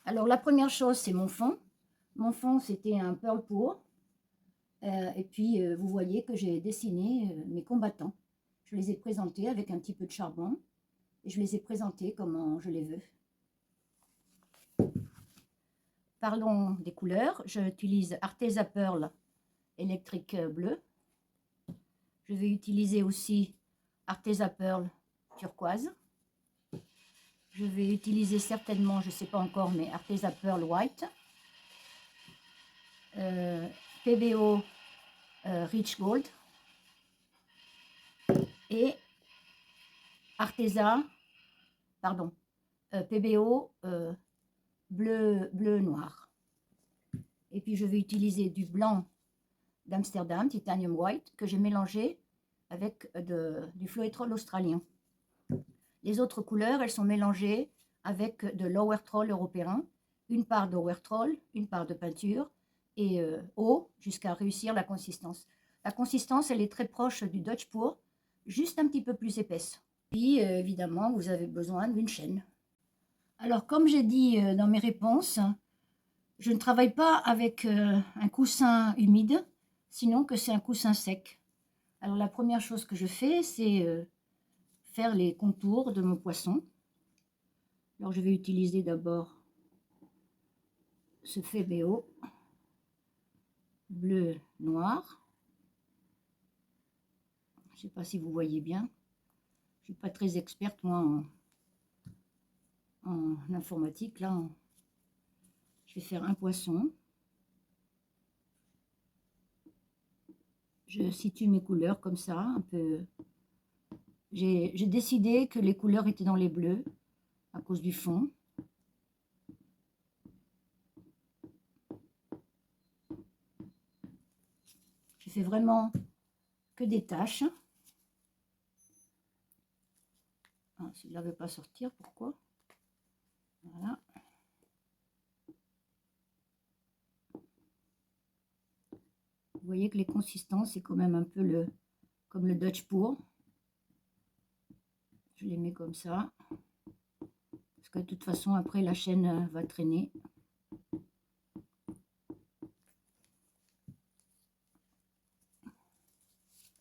Alors la première chose, c'est mon fond. Mon fond, c'était un pearl pour. Et puis, vous voyez que j'ai dessiné mes combattants. Je les ai présentés avec un petit peu de charbon. Et je les ai présentés comment je les veux. Parlons des couleurs. J'utilise Arteza Pearl électrique bleu. Je vais utiliser aussi Arteza Pearl turquoise. Je vais utiliser certainement, je ne sais pas encore, mais Arteza Pearl white. PBO Rich Gold. Et Arteza, pardon, PBO bleu noir. Et puis je vais utiliser du blanc d'Amsterdam, Titanium White, que j'ai mélangé avec du Floetrol australien. Les autres couleurs, elles sont mélangées avec de l'Overtroll européen, une part d'Overtroll, une part de peinture, et eau, jusqu'à réussir la consistance. La consistance, elle est très proche du Dutch Pour, juste un petit peu plus épaisse. Puis, évidemment, vous avez besoin d'une chaîne. Alors, comme j'ai dit dans mes réponses, je ne travaille pas avec un coussin humide, sinon que c'est un coussin sec. Alors, la première chose que je fais, c'est faire les contours de mon poisson. Alors, je vais utiliser d'abord ce FEBO bleu noir. Je ne sais pas si vous voyez bien. Je ne suis pas très experte, moi, en informatique. Là, je vais faire un poisson. Je situe mes couleurs comme ça, un peu. J'ai décidé que les couleurs étaient dans les bleus à cause du fond. Je fais vraiment que des taches. Ah, celui-là ne veut pas sortir, pourquoi? Voilà. Vous voyez que les consistances, c'est quand même un peu comme le Dutch Pour. Je les mets comme ça. Parce que de toute façon, après, la chaîne va traîner.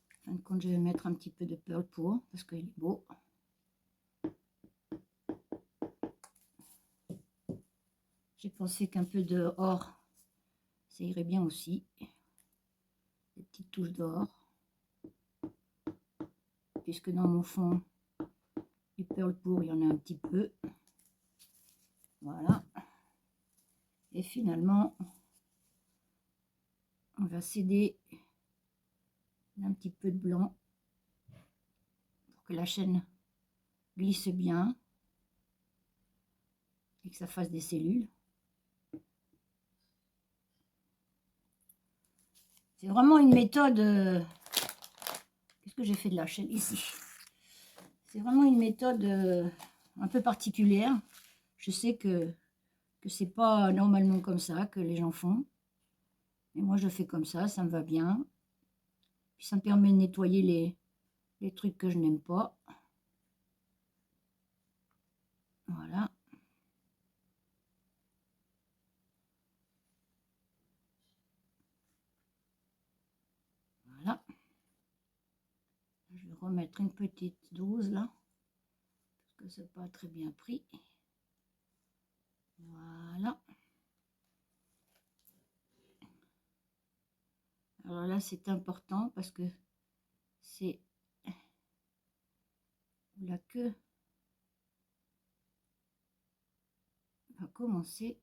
En fin de compte, je vais mettre un petit peu de Pearl Pour, parce qu'il est beau. J'ai pensé qu'un peu de or, ça irait bien aussi. Des petites touches d'or. Puisque dans mon fond, du Pearl Pour, il y en a un petit peu. Voilà. Et finalement, on va céder un petit peu de blanc pour que la chaîne glisse bien et que ça fasse des cellules. C'est vraiment une méthode... Qu'est-ce que j'ai fait de la chaîne ici? C'est vraiment une méthode un peu particulière. Je sais que c'est pas normalement comme ça que les gens font. Mais moi, je fais comme ça me va bien. Puis ça me permet de nettoyer les trucs que je n'aime pas. Voilà. Voilà. Je vais remettre une petite dose là. Parce que c'est pas très bien pris. Voilà. Alors là, c'est important parce que c'est la queue va commencer.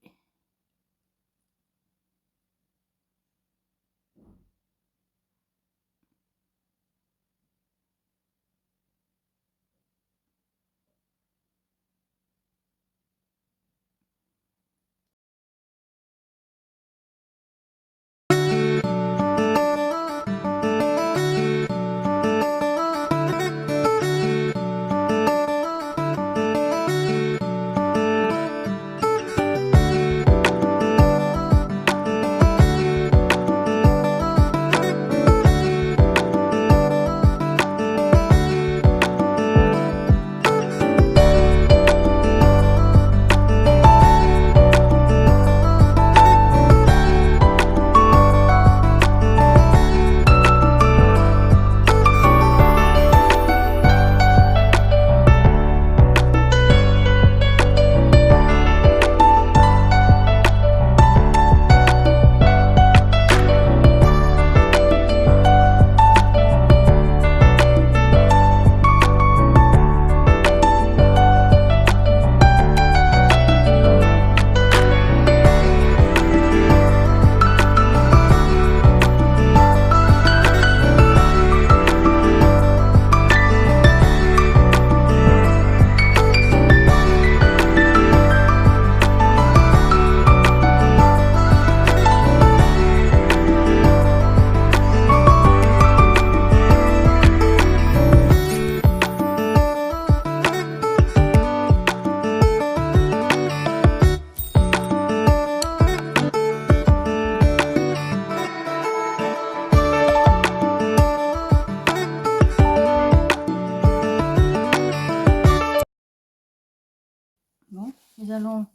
allons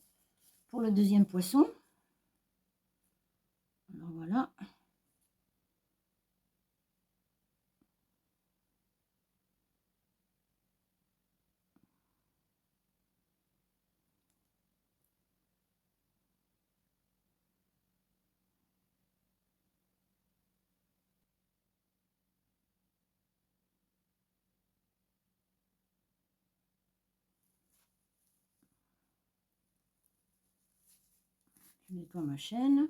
pour le deuxième poisson. Alors voilà. Je nettoie ma chaîne.